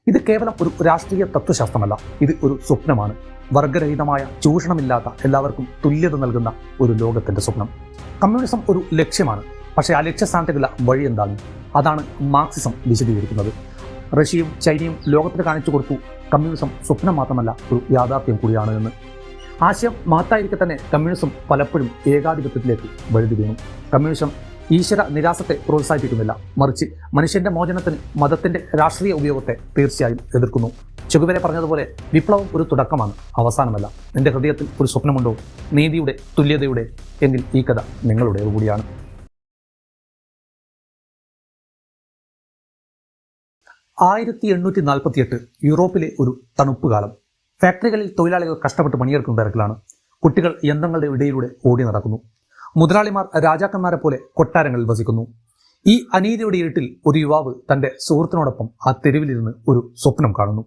ഇത് കേവലം ഒരു രാഷ്ട്രീയ തത്വശാസ്ത്രമല്ല, ഇത് ഒരു സ്വപ്നമാണ്. വർഗരഹിതമായ, ചൂഷണമില്ലാത്ത, എല്ലാവർക്കും തുല്യത നൽകുന്ന ഒരു ലോകത്തിന്റെ സ്വപ്നം. കമ്മ്യൂണിസം ഒരു ലക്ഷ്യമാണ്, പക്ഷേ ആ ലക്ഷ്യസ്ഥാനത്തേക്കുള്ള വഴി എന്താണ്? അതാണ് മാർക്സിസം വിശദീകരിക്കുന്നത്. റഷ്യയും ചൈനയും ലോകത്തിന് കാണിച്ചു കൊടുത്തു കമ്മ്യൂണിസം സ്വപ്നം മാത്രമല്ല, ഒരു യാഥാർത്ഥ്യം കൂടിയാണ് എന്ന്. ആശയം മഹത്തായിരിക്കെ തന്നെ കമ്മ്യൂണിസം പലപ്പോഴും ഏകാധിപത്യത്തിലേക്ക് വഴുതി വീണു. കമ്മ്യൂണിസം ഈശ്വര നിരാസത്തെ പ്രോത്സാഹിപ്പിക്കുന്നില്ല, മറിച്ച് മനുഷ്യന്റെ മോചനത്തിന് മതത്തിന്റെ രാഷ്ട്രീയ ഉപയോഗത്തെ തീർച്ചയായും എതിർക്കുന്നു. ചെഗുവേര പറഞ്ഞതുപോലെ വിപ്ലവം ഒരു തുടക്കമാണ്, അവസാനമല്ല. നിന്റെ ഹൃദയത്തിൽ ഒരു സ്വപ്നമുണ്ടോ, നീതിയുടെ, തുല്യതയുടെ, എങ്കിൽ ഈ കഥ നിങ്ങളുടേത് കൂടിയാണ്. 1848 യൂറോപ്പിലെ ഒരു തണുപ്പ് കാലം. ഫാക്ടറികളിൽ തൊഴിലാളികൾ കഷ്ടപ്പെട്ട് പണിയെടുക്കുന്ന തിരക്കിലാണ്. കുട്ടികൾ യന്ത്രങ്ങളുടെ ഇടയിലൂടെ ഓടി നടക്കുന്നു. മുതലാളിമാർ രാജാക്കന്മാരെ പോലെ കൊട്ടാരങ്ങളിൽ വസിക്കുന്നു. ഈ അനീതിയുടെ ഇരുട്ടിൽ ഒരു യുവാവ് തൻ്റെ സുഹൃത്തിനോടൊപ്പം ആ തെരുവിലിരുന്ന് ഒരു സ്വപ്നം കാണുന്നു.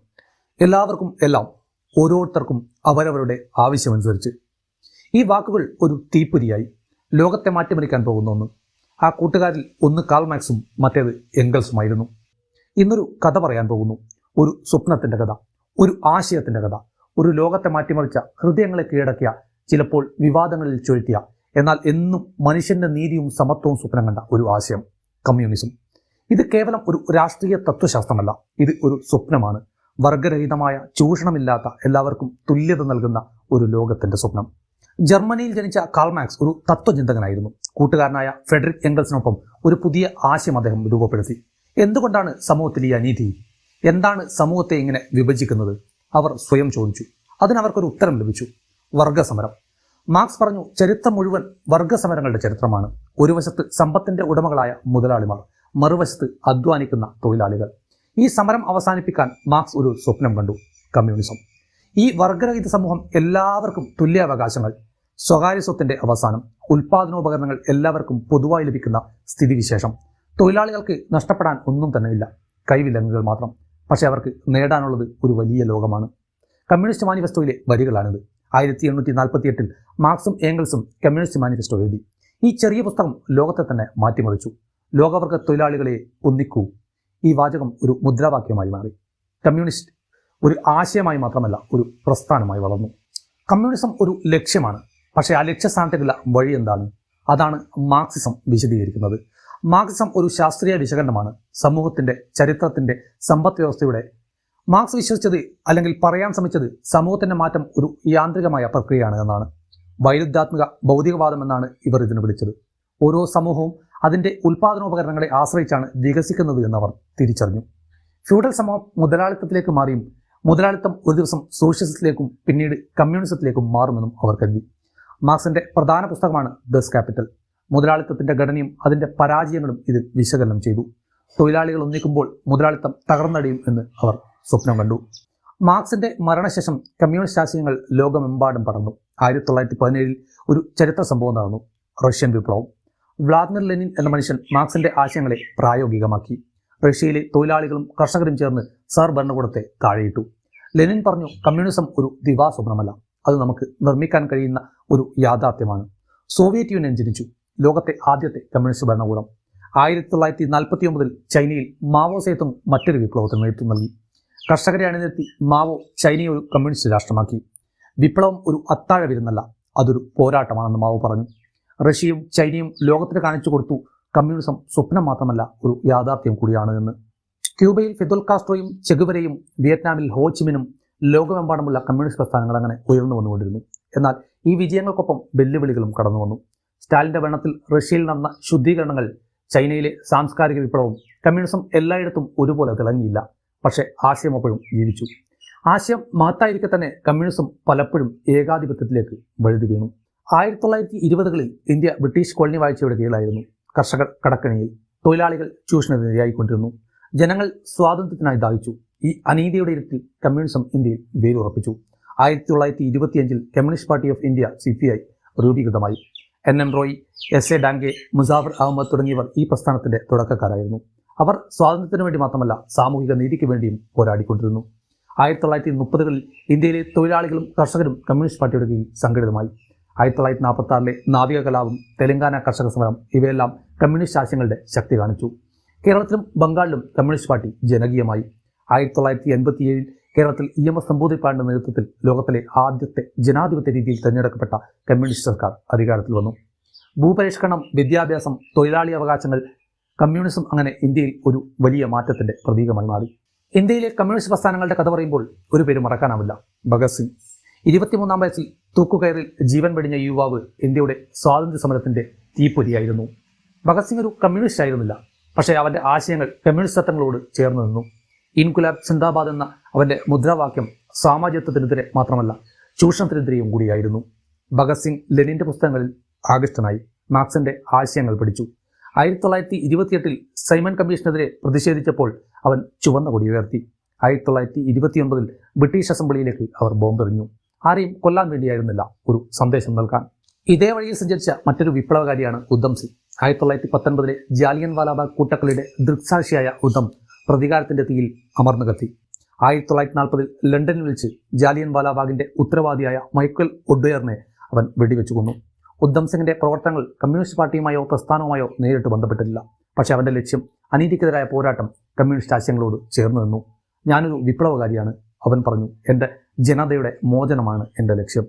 എല്ലാവർക്കും എല്ലാം, ഓരോരുത്തർക്കും അവരവരുടെ ആവശ്യമനുസരിച്ച്. ഈ വാക്കുകൾ ഒരു തീപ്പൊരിയായി. ലോകത്തെ മാറ്റിമറിക്കാൻ പോകുന്ന ഒന്ന്. ആ കൂട്ടുകാരിൽ ഒന്ന് കാൾ മാർക്സും മറ്റേത് എംഗൽസുമായിരുന്നു. ഇന്നൊരു കഥ പറയാൻ പോകുന്നു. ഒരു സ്വപ്നത്തിൻ്റെ കഥ, ഒരു ആശയത്തിൻ്റെ കഥ, ഒരു ലോകത്തെ മാറ്റിമറിച്ച, ഹൃദയങ്ങളെ കീഴടക്കിയ, ചിലപ്പോൾ വിവാദങ്ങളിൽ ചൊഴുത്തിയ, എന്നാൽ എന്നും മനുഷ്യന്റെ നീതിയും സമത്വവും സ്വപ്നം കണ്ട ഒരു ആശയം, കമ്മ്യൂണിസം. ഇത് കേവലം ഒരു രാഷ്ട്രീയ തത്വശാസ്ത്രമല്ല, ഇത് ഒരു സ്വപ്നമാണ്. വർഗരഹിതമായ, ചൂഷണമില്ലാത്ത, എല്ലാവർക്കും തുല്യത നൽകുന്ന ഒരു ലോകത്തിന്റെ സ്വപ്നം. ജർമ്മനിയിൽ ജനിച്ച കാൾ മാർക്സ് ഒരു തത്വചിന്തകനായിരുന്നു. കൂട്ടുകാരനായ ഫ്രെഡറിക് എംഗൽസിനൊപ്പം ഒരു പുതിയ ആശയം അദ്ദേഹം രൂപപ്പെടുത്തി. എന്തുകൊണ്ടാണ് സമൂഹത്തിൽ ഈ അനീതി? എന്താണ് സമൂഹത്തെ ഇങ്ങനെ വിഭജിക്കുന്നത്? അവർ സ്വയം ചോദിച്ചു. അതിനവർക്കൊരു ഉത്തരം ലഭിച്ചു: വർഗസമരം. മാർക്സ് പറഞ്ഞു, ചരിത്രം മുഴുവൻ വർഗസമരങ്ങളുടെ ചരിത്രമാണ്. ഒരു വശത്ത് സമ്പത്തിന്റെ ഉടമകളായ മുതലാളിമാർ, മറുവശത്ത് അധ്വാനിക്കുന്ന തൊഴിലാളികൾ. ഈ സമരം അവസാനിപ്പിക്കാൻ മാർക്സ് ഒരു സ്വപ്നം കണ്ടു: കമ്മ്യൂണിസം. ഈ വർഗരഹിത സമൂഹം, എല്ലാവർക്കും തുല്യാവകാശങ്ങൾ, സ്വകാര്യ സ്വത്തിന്റെ അവസാനം, ഉൽപാദനോപകരണങ്ങൾ എല്ലാവർക്കും പൊതുവായി ലഭിക്കുന്ന സ്ഥിതിവിശേഷം. തൊഴിലാളികൾക്ക് നഷ്ടപ്പെടാൻ ഒന്നും തന്നെയില്ല, കൈവിലങ്ങുകൾ മാത്രം. പക്ഷെ അവർക്ക് നേടാനുള്ളത് ഒരു വലിയ ലോകമാണ്. കമ്മ്യൂണിസ്റ്റ് മാനിഫെസ്റ്റോയിലെ വരികളാണിത്. 1848 മാർക്സും ഏംഗൽസും കമ്മ്യൂണിസ്റ്റ് മാനിഫെസ്റ്റോ എഴുതി. ഈ ചെറിയ പുസ്തകം ലോകത്തെ തന്നെ മാറ്റിമറിച്ചു. ലോകവർഗ തൊഴിലാളികളെ ഒന്നിക്കൂ. ഈ വാചകം ഒരു മുദ്രാവാക്യമായി മാറി. കമ്മ്യൂണിസ്റ്റ് ഒരു ആശയമായി മാത്രമല്ല, ഒരു പ്രസ്ഥാനമായി വളർന്നു. കമ്മ്യൂണിസം ഒരു ലക്ഷ്യമാണ്, പക്ഷേ ആ ലക്ഷ്യസ്ഥാനത്തേക്കുള്ള വഴി എന്താണ്? അതാണ് മാർക്സിസം വിശദീകരിക്കുന്നത്. മാർക്സിസം ഒരു ശാസ്ത്രീയ വിശകലനമാണ്, സമൂഹത്തിന്റെ, ചരിത്രത്തിന്റെ, സമ്പദ് വ്യവസ്ഥയുടെ. മാർക്സ് വിശ്വസിച്ചത്, അല്ലെങ്കിൽ പറയാൻ ശ്രമിച്ചത്, സമൂഹത്തിന്റെ മാറ്റം ഒരു യാന്ത്രികമായ പ്രക്രിയയാണ് എന്നാണ്. വൈരുദ്ധ്യാത്മക ഭൗതികവാദം എന്നാണ് ഇവർ ഇതിന് വിളിച്ചത്. ഓരോ സമൂഹവും അതിന്റെ ഉൽപാദനോപകരണങ്ങളെ ആശ്രയിച്ചാണ് വികസിക്കുന്നത് എന്നവർ തിരിച്ചറിഞ്ഞു. ഫ്യൂഡൽ സമൂഹം മുതലാളിത്തത്തിലേക്ക് മാറിയും മുതലാളിത്തം ഒരു ദിവസം സോഷ്യലിസത്തിലേക്കും പിന്നീട് കമ്മ്യൂണിസത്തിലേക്കും മാറുമെന്നും അവർ കരുതി. മാർക്സിന്റെ പ്രധാന പുസ്തകമാണ് ദസ് ക്യാപിറ്റൽ. മുതലാളിത്തത്തിന്റെ ഘടനയും അതിന്റെ പരാജയങ്ങളും ഇതിൽ വിശകലനം ചെയ്തു. തൊഴിലാളികൾ ഒന്നിക്കുമ്പോൾ മുതലാളിത്തം തകർന്നടിയും എന്ന് അവർ സ്വപ്നം കണ്ടു. മാർക്സിന്റെ മരണശേഷം കമ്മ്യൂണിസ്റ്റ് ആശയങ്ങൾ ലോകമെമ്പാടും പടർന്നു. 1917 ഒരു ചരിത്ര സംഭവം നടന്നു: റഷ്യൻ വിപ്ലവം. വ്ളാദിമിർ ലെനിൻ എന്ന മനുഷ്യൻ മാർക്സിന്റെ ആശയങ്ങളെ പ്രായോഗികമാക്കി. റഷ്യയിലെ തൊഴിലാളികളും കർഷകരും ചേർന്ന് സർ ഭരണകൂടത്തെ താഴെയിട്ടു. ലെനിൻ പറഞ്ഞു, കമ്മ്യൂണിസം ഒരു ദിവാസ്വപ്നമല്ല, അത് നമുക്ക് നിർമ്മിക്കാൻ കഴിയുന്ന ഒരു യാഥാർത്ഥ്യമാണ്. സോവിയറ്റ് യൂണിയൻ ജനിച്ചു, ലോകത്തെ ആദ്യത്തെ കമ്മ്യൂണിസ്റ്റ് ഭരണകൂടം. 1949 ചൈനയിൽ മാവോ സേതുങ് മറ്റൊരു വിപ്ലവത്തിന് നേതൃത്വം നൽകി. കർഷകരെ അണിനിരത്തി മാവോ ചൈനയെ ഒരു കമ്മ്യൂണിസ്റ്റ് രാഷ്ട്രമാക്കി. വിപ്ലവം ഒരു അത്താഴ വിരുന്നല്ല, അതൊരു പോരാട്ടമാണെന്ന് മാവോ പറഞ്ഞു. റഷ്യയും ചൈനയും ലോകത്തിന് കാണിച്ചു കൊടുത്തു കമ്മ്യൂണിസം സ്വപ്നം മാത്രമല്ല, ഒരു യാഥാർത്ഥ്യം കൂടിയാണ് എന്ന്. ക്യൂബയിൽ ഫിദൽ കാസ്ട്രോയും ചെഗുവേരയും വിയറ്റ്നാമിൽ ഹോ ചിമിനും ലോകമെമ്പാടുമുള്ള കമ്മ്യൂണിസ്റ്റ് പ്രസ്ഥാനങ്ങൾ അങ്ങനെ ഉയർന്നു വന്നുകൊണ്ടിരുന്നു. എന്നാൽ ഈ വിജയങ്ങൾക്കൊപ്പം വെല്ലുവിളികളും കടന്നു വന്നു. സ്റ്റാലിന്റെ ഭരണത്തിൽ റഷ്യയിൽ നടന്ന ശുദ്ധീകരണങ്ങൾ, ചൈനയിലെ സാംസ്കാരിക വിപ്ലവം, കമ്മ്യൂണിസം എല്ലായിടത്തും ഒരുപോലെ തിളങ്ങിയില്ല. പക്ഷേ ആശയം അപ്പോഴും ജീവിച്ചു. ആശയം മഹത്തായിരിക്കെ തന്നെ കമ്മ്യൂണിസം പലപ്പോഴും ഏകാധിപത്യത്തിലേക്ക് വഴുതി വീണു. 1920കളിൽ ഇന്ത്യ ബ്രിട്ടീഷ് കോളനി വാഴ്ചയുടെ കീഴിലായിരുന്നു. കർഷകർ കടക്കണിയിൽ, തൊഴിലാളികൾ ചൂഷണത്തിനിരയായിക്കൊണ്ടിരുന്നു. ജനങ്ങൾ സ്വാതന്ത്ര്യത്തിനായി ദാഹിച്ചു. ഈ അനീതിയുടെ ഇരുട്ടിൽ കമ്മ്യൂണിസം ഇന്ത്യയിൽ വേരുറപ്പിച്ചു. 1925 Communist Party of India CPI രൂപീകൃതമായി. NM റോയ്, SA ഡാംഗെ, മുസാഫർ അഹമ്മദ് തുടങ്ങിയവർ ഈ പ്രസ്ഥാനത്തിന്റെ തുടക്കക്കാരായിരുന്നു. അവർ സ്വാതന്ത്ര്യത്തിനു വേണ്ടി മാത്രമല്ല, സാമൂഹിക നീതിക്ക് വേണ്ടിയും പോരാടിക്കൊണ്ടിരുന്നു. 1930കളിൽ ഇന്ത്യയിലെ തൊഴിലാളികളും കർഷകരും കമ്മ്യൂണിസ്റ്റ് പാർട്ടിയുടെ കീഴിൽ സംഘടിതമായി. 1946 നാവിക കലാപം, തെലങ്കാന കർഷക സമരം, ഇവയെല്ലാം കമ്മ്യൂണിസ്റ്റ് ആശയങ്ങളുടെ ശക്തി കാണിച്ചു. കേരളത്തിലും ബംഗാളിലും കമ്മ്യൂണിസ്റ്റ് പാർട്ടി ജനകീയമായി. 1987 കേരളത്തിൽ EMS നമ്പൂതിരിപ്പാടിന്റെ നേതൃത്വത്തിൽ ലോകത്തിലെ ആദ്യത്തെ ജനാധിപത്യ രീതിയിൽ തിരഞ്ഞെടുക്കപ്പെട്ട കമ്മ്യൂണിസ്റ്റ് സർക്കാർ അധികാരത്തിൽ വന്നു. ഭൂപരിഷ്കരണം, വിദ്യാഭ്യാസം, തൊഴിലാളി അവകാശങ്ങൾ, കമ്മ്യൂണിസം അങ്ങനെ ഇന്ത്യയിൽ ഒരു വലിയ മാറ്റത്തിന്റെ പ്രതീകമായി മാറി. ഇന്ത്യയിലെ കമ്മ്യൂണിസ്റ്റ് പ്രസ്ഥാനങ്ങളുടെ കഥ പറയുമ്പോൾ ഒരു പേര് മറക്കാനാവില്ല, ഭഗത് സിംഗ്. 23-ാം വയസ്സിൽ തൂക്കുകയറിൽ ജീവൻ വെടിഞ്ഞ യുവാവ് ഇന്ത്യയുടെ സ്വാതന്ത്ര്യ സമരത്തിന്റെ തീപ്പൊരിയായിരുന്നു. ഭഗത് സിംഗ് ഒരു കമ്മ്യൂണിസ്റ്റ് ആയിരുന്നില്ല, പക്ഷേ അവന്റെ ആശയങ്ങൾ കമ്മ്യൂണിസ്റ്റ് തത്വങ്ങളോട് ചേർന്ന് നിന്നു. ഇൻകുലാബ് സിന്ദാബാദ് എന്ന അവന്റെ മുദ്രാവാക്യം സാമ്രാജ്യത്വത്തിനെതിരെ മാത്രമല്ല, ചൂഷണത്തിനെതിരെയും കൂടിയായിരുന്നു. ഭഗത് സിംഗ് ലെനിന്റെ പുസ്തകങ്ങളിൽ ആകൃഷ്ടനായി, മാർക്സിന്റെ ആശയങ്ങൾ പഠിച്ചു. 1928-ൽ സൈമൺ കമ്മീഷനെതിരെ പ്രതിഷേധിച്ചപ്പോൾ അവൻ ചുവന്ന കൊടി ഉയർത്തി. 1929-ൽ ബ്രിട്ടീഷ് അസംബ്ലിയിലേക്ക് അവർ ബോംബെറിഞ്ഞു. ആരെയും കൊല്ലാൻ വേണ്ടിയായിരുന്നില്ല, ഒരു സന്ദേശം നൽകാൻ. ഇതേ വഴിയിൽ സഞ്ചരിച്ച മറ്റൊരു വിപ്ലവകാരിയാണ് ഉദ്ധം സിംഗ്. 1919-ലെ ജാലിയൻ വാലാബാഗ് കൂട്ടക്കൊലയുടെ ദൃക്സാക്ഷിയായ ഉദ്ധം പ്രതികാരത്തിന്റെ തീയിൽ അമർന്നു കത്തി. 1940-ൽ ലണ്ടനിൽ വെച്ച് ജാലിയൻ വാലാബാഗിന്റെ ഉത്തരവാദിയായ മൈക്കൽ ഒഡ്വെയറിനെ അവൻ വെടിവെച്ചു കൊന്നു. ഉദ്ധം സിംഗിന്റെ പ്രവർത്തനങ്ങൾ കമ്മ്യൂണിസ്റ്റ് പാർട്ടിയുമായോ പ്രസ്ഥാനവുമായോ നേരിട്ട് ബന്ധപ്പെട്ടില്ല. പക്ഷേ അവന്റെ ലക്ഷ്യം അനീതിക്കെതിരായ പോരാട്ടം കമ്മ്യൂണിസ്റ്റ് ആശയങ്ങളോട് ചേർന്ന് നിന്നു. ഞാനൊരു വിപ്ലവകാരിയാണ്, അവൻ പറഞ്ഞു. എൻ്റെ ജനതയുടെ മോചനമാണ് എൻ്റെ ലക്ഷ്യം.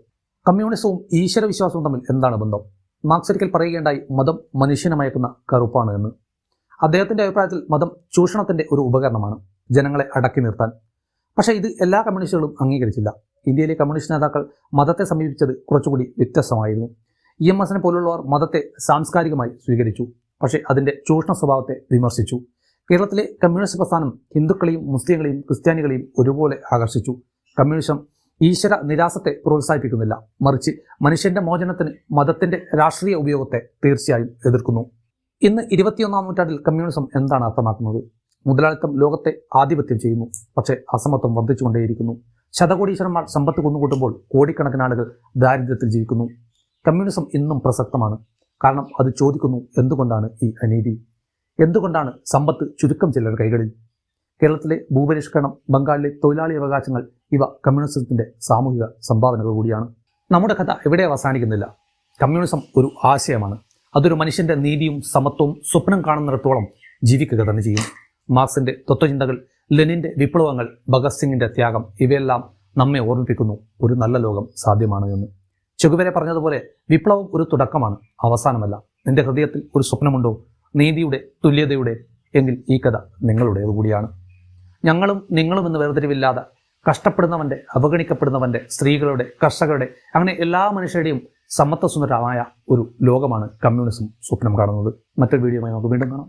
കമ്മ്യൂണിസവും ഈശ്വരവിശ്വാസവും തമ്മിൽ എന്താണ് ബന്ധം? മാർക്സ് ഒരിക്കൽ പറയുകയുണ്ടായി, മതം മനുഷ്യനെ മയക്കുന്ന കറുപ്പാണ് എന്ന്. അദ്ദേഹത്തിന്റെ അഭിപ്രായത്തിൽ മതം ചൂഷണത്തിന്റെ ഒരു ഉപകരണമാണ്, ജനങ്ങളെ അടക്കി നിർത്താൻ. പക്ഷേ ഇത് എല്ലാ കമ്മ്യൂണിസ്റ്റുകളും അംഗീകരിച്ചില്ല. ഇന്ത്യയിലെ കമ്മ്യൂണിസ്റ്റ് നേതാക്കൾ മതത്തെ സമീപിച്ചത് കുറച്ചുകൂടി വ്യത്യസ്തമായിരുന്നു. EMSനെ പോലുള്ളവർ മതത്തെ സാംസ്കാരികമായി സ്വീകരിച്ചു, പക്ഷേ അതിൻ്റെ ചൂഷണ സ്വഭാവത്തെ വിമർശിച്ചു. കേരളത്തിലെ കമ്മ്യൂണിസ്റ്റ് പ്രസ്ഥാനം ഹിന്ദുക്കളെയും മുസ്ലിങ്ങളെയും ക്രിസ്ത്യാനികളെയും ഒരുപോലെ ആകർഷിച്ചു. കമ്മ്യൂണിസം ഈശ്വര നിരാസത്തെ പ്രോത്സാഹിപ്പിക്കുന്നില്ല, മറിച്ച് മനുഷ്യന്റെ മോചനത്തിന് മതത്തിന്റെ രാഷ്ട്രീയ ഉപയോഗത്തെ തീർച്ചയായും എതിർക്കുന്നു. ഇന്ന് 21-ാം നൂറ്റാണ്ടിൽ കമ്മ്യൂണിസം എന്താണ് അർത്ഥമാക്കുന്നത്? മുതലാളിത്തം ലോകത്തെ ആധിപത്യം ചെയ്യുന്നു, പക്ഷേ അസമത്വം വർദ്ധിച്ചുകൊണ്ടേയിരിക്കുന്നു. ശതകോടീശ്വരന്മാർ സമ്പത്ത് കുന്നുകൂട്ടുമ്പോൾ കോടിക്കണക്കിന് ആളുകൾ ദാരിദ്ര്യത്തിൽ ജീവിക്കുന്നു. കമ്മ്യൂണിസം ഇന്നും പ്രസക്തമാണ്, കാരണം അത് ചോദിക്കുന്നു, എന്തുകൊണ്ടാണ് ഈ അനീതി? എന്തുകൊണ്ടാണ് സമ്പത്ത് ചുരുക്കം ചിലർ കൈകളിൽ? കേരളത്തിലെ ഭൂപരിഷ്കരണം, ബംഗാളിലെ തൊഴിലാളി അവകാശങ്ങൾ, ഇവ കമ്മ്യൂണിസത്തിന്റെ സാമൂഹിക സംഭാവനകൾ കൂടിയാണ്. നമ്മുടെ കഥ എവിടെ അവസാനിക്കുന്നില്ല. കമ്മ്യൂണിസം ഒരു ആശയമാണ്. അതൊരു മനുഷ്യന്റെ നീതിയും സമത്വവും സ്വപ്നം കാണുന്നിടത്തോളം ജീവിക്കുക തന്നെ ചെയ്യും. മാർക്സിന്റെ തത്വചിന്തകൾ, ലെനിന്റെ വിപ്ലവങ്ങൾ, ഭഗത് സിംഗിന്റെ ത്യാഗം, ഇവയെല്ലാം നമ്മെ ഓർമ്മിപ്പിക്കുന്നു ഒരു നല്ല ലോകം സാധ്യമാണ് എന്ന്. ചെഗുവേര പറഞ്ഞതുപോലെ, വിപ്ലവം ഒരു തുടക്കമാണ്, അവസാനമല്ല. നിന്റെ ഹൃദയത്തിൽ ഒരു സ്വപ്നമുണ്ടോ, നീതിയുടെ, തുല്യതയുടെ? എങ്കിൽ ഈ കഥ നിങ്ങളുടേത് കൂടിയാണ്. ഞങ്ങളും നിങ്ങളും എന്ന് വേർതിരിവില്ലാതെ കഷ്ടപ്പെടുന്നവന്റെ, അവഗണിക്കപ്പെടുന്നവന്റെ, സ്ത്രീകളുടെ, കർഷകരുടെ, അങ്ങനെ എല്ലാ മനുഷ്യരുടെയും സമത്വസുന്ദരമായ ഒരു ലോകമാണ് കമ്മ്യൂണിസം സ്വപ്നം കാണുന്നത്. മറ്റൊരു വീഡിയോയുമായി നമുക്ക് വീണ്ടും കാണാം.